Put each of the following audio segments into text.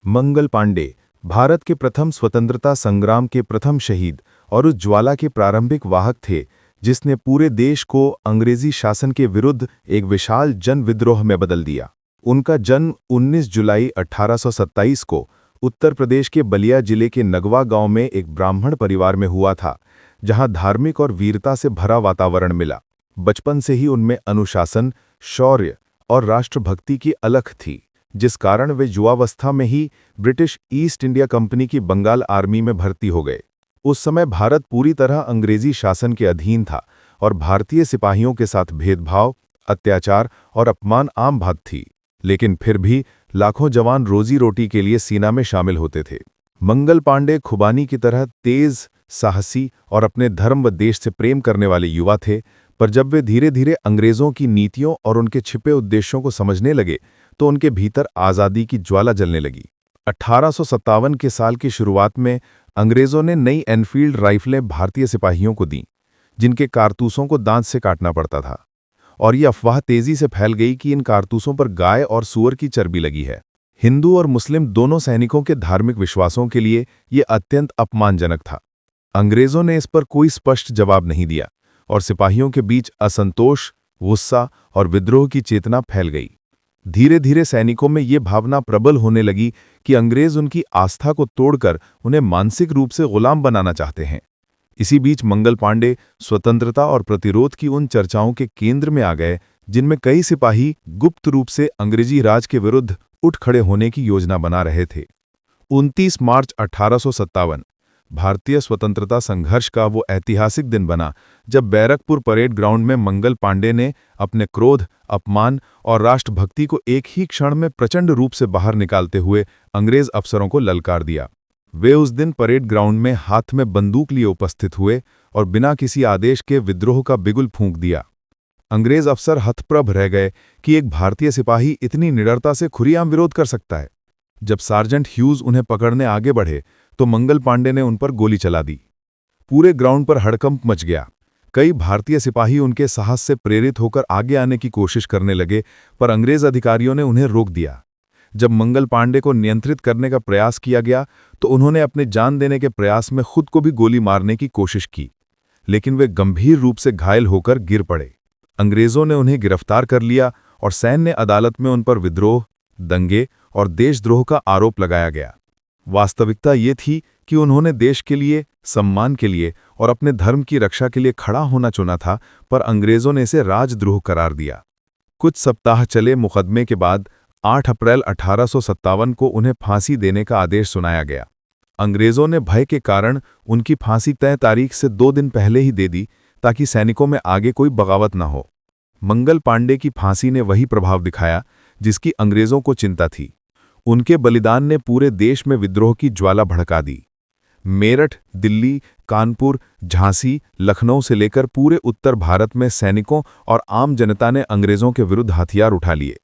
मंगल पांडे भारत के प्रथम स्वतंत्रता संग्राम के प्रथम शहीद और उस ज्वाला के प्रारंभिक वाहक थे जिसने पूरे देश को अंग्रेजी शासन के विरुद्ध एक विशाल जन विद्रोह में बदल दिया। उनका जन्म 19 जुलाई 1827 को उत्तर प्रदेश के बलिया जिले के नगवा गांव में एक ब्राह्मण परिवार में हुआ था, जहां धार्मिक और वीरता से भरा वातावरण मिला। बचपन से ही उनमें अनुशासन, शौर्य और राष्ट्रभक्ति की अलख थी, जिस कारण वे युवावस्था में ही ब्रिटिश ईस्ट इंडिया कंपनी की बंगाल आर्मी में भर्ती हो गए। उस समय भारत पूरी तरह अंग्रेजी शासन के अधीन था और भारतीय सिपाहियों के साथ भेदभाव, अत्याचार और अपमान आम बात थी, लेकिन फिर भी लाखों जवान रोजी रोटी के लिए सेना में शामिल होते थे। मंगल पांडे खुबानी की तरह तेज, साहसी और अपने धर्म व देश से प्रेम करने वाले युवा थे, पर जब वे धीरे धीरे अंग्रेजों की नीतियों और उनके छिपे उद्देश्यों को समझने लगे तो उनके भीतर आज़ादी की ज्वाला जलने लगी। 1857 के साल की शुरुआत में अंग्रेजों ने नई एनफील्ड राइफलें भारतीय सिपाहियों को दीं, जिनके कारतूसों को दांत से काटना पड़ता था, और ये अफवाह तेजी से फैल गई कि इन कारतूसों पर गाय और सूअर की चर्बी लगी है। हिंदू और मुस्लिम दोनों सैनिकों के धार्मिक विश्वासों के लिए ये अत्यंत अपमानजनक था। अंग्रेजों ने इस पर कोई स्पष्ट जवाब नहीं दिया और सिपाहियों के बीच असंतोष, गुस्सा और विद्रोह की चेतना फैल गई। धीरे धीरे सैनिकों में ये भावना प्रबल होने लगी कि अंग्रेज उनकी आस्था को तोड़कर उन्हें मानसिक रूप से गुलाम बनाना चाहते हैं। इसी बीच मंगल पांडे स्वतंत्रता और प्रतिरोध की उन चर्चाओं के केंद्र में आ गए जिनमें कई सिपाही गुप्त रूप से अंग्रेजी राज के विरुद्ध उठ खड़े होने की योजना बना रहे थे। 29 मार्च 1857 भारतीय स्वतंत्रता संघर्ष का वो ऐतिहासिक दिन बना जब बैरकपुर परेड ग्राउंड में मंगल पांडे ने अपने क्रोध, अपमान और राष्ट्रभक्ति को एक ही क्षण में प्रचंड रूप से बाहर निकालते हुए अंग्रेज अफसरों को ललकार दिया। वे उस दिन परेड ग्राउंड में हाथ में बंदूक लिए उपस्थित हुए और बिना किसी आदेश के विद्रोह का बिगुल फूंक दिया। अंग्रेज अफसर हतप्रभ रह गए कि एक भारतीय सिपाही इतनी निडरता से खुलेआम विरोध कर सकता है। जब सार्जेंट ह्यूज उन्हें पकड़ने आगे बढ़े तो मंगल पांडे ने उन पर गोली चला दी। पूरे ग्राउंड पर हड़कंप मच गया। कई भारतीय सिपाही उनके साहस से प्रेरित होकर आगे आने की कोशिश करने लगे, पर अंग्रेज अधिकारियों ने उन्हें रोक दिया। जब मंगल पांडे को नियंत्रित करने का प्रयास किया गया तो उन्होंने अपने जान देने के प्रयास में खुद को भी गोली मारने की कोशिश की, लेकिन वे गंभीर रूप से घायल होकर गिर पड़े। अंग्रेजों ने उन्हें गिरफ्तार कर लिया और सैन्य अदालत में उन पर विद्रोह, दंगे और देशद्रोह का आरोप लगाया गया। वास्तविकता ये थी कि उन्होंने देश के लिए, सम्मान के लिए और अपने धर्म की रक्षा के लिए खड़ा होना चुना था, पर अंग्रेजों ने इसे राजद्रोह करार दिया। कुछ सप्ताह चले मुकदमे के बाद 8 अप्रैल 1857 को उन्हें फांसी देने का आदेश सुनाया गया। अंग्रेजों ने भय के कारण उनकी फांसी तय तारीख से 2 दिन पहले ही दे दी ताकि सैनिकों में आगे कोई बगावत न हो। मंगल पांडे की फांसी ने वही प्रभाव दिखाया जिसकी अंग्रेजों को चिंता थी। उनके बलिदान ने पूरे देश में विद्रोह की ज्वाला भड़का दी। मेरठ, दिल्ली, कानपुर, झांसी, लखनऊ से लेकर पूरे उत्तर भारत में सैनिकों और आम जनता ने अंग्रेजों के विरुद्ध हथियार उठा लिए।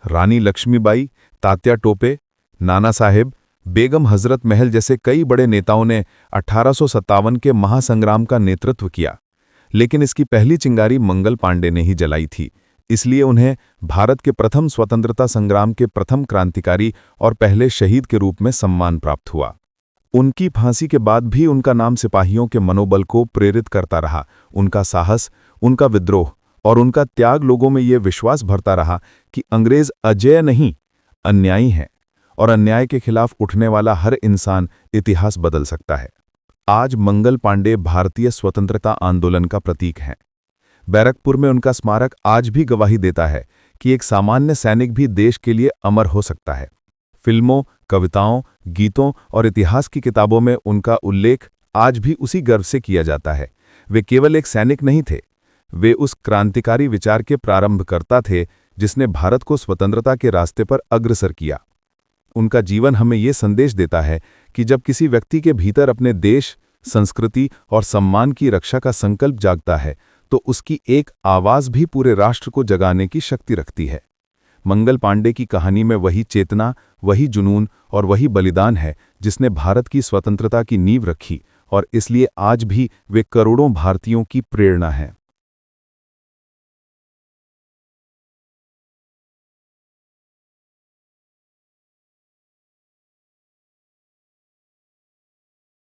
रानी लक्ष्मीबाई, तात्या टोपे, नाना साहेब, बेगम हजरत महल जैसे कई बड़े नेताओं ने 1857 के महासंग्राम का नेतृत्व किया, लेकिन इसकी पहली चिंगारी मंगल पांडे ने ही जलाई थी। इसलिए उन्हें भारत के प्रथम स्वतंत्रता संग्राम के प्रथम क्रांतिकारी और पहले शहीद के रूप में सम्मान प्राप्त हुआ। उनकी फांसी के बाद भी उनका नाम सिपाहियों के मनोबल को प्रेरित करता रहा। उनका साहस, उनका विद्रोह और उनका त्याग लोगों में ये विश्वास भरता रहा कि अंग्रेज अजेय नहीं, अन्यायी हैं और अन्याय के खिलाफ उठने वाला हर इंसान इतिहास बदल सकता है। आज मंगल पांडे भारतीय स्वतंत्रता आंदोलन का प्रतीक हैं। बैरकपुर में उनका स्मारक आज भी गवाही देता है कि एक सामान्य सैनिक भी देश के लिए अमर हो सकता है। फिल्मों, कविताओं, गीतों और इतिहास की किताबों में उनका उल्लेख आज भी उसी गर्व से किया जाता है। वे केवल एक सैनिक नहीं थे, वे उस क्रांतिकारी विचार के प्रारंभकर्ता थे जिसने भारत को स्वतंत्रता के रास्ते पर अग्रसर किया। उनका जीवन हमें ये संदेश देता है कि जब किसी व्यक्ति के भीतर अपने देश, संस्कृति और सम्मान की रक्षा का संकल्प जागता है तो उसकी एक आवाज़ भी पूरे राष्ट्र को जगाने की शक्ति रखती है। मंगल पांडे की कहानी में वही चेतना, वही जुनून और वही बलिदान है जिसने भारत की स्वतंत्रता की नींव रखी, और इसलिए आज भी वे करोड़ों भारतीयों की प्रेरणा हैं।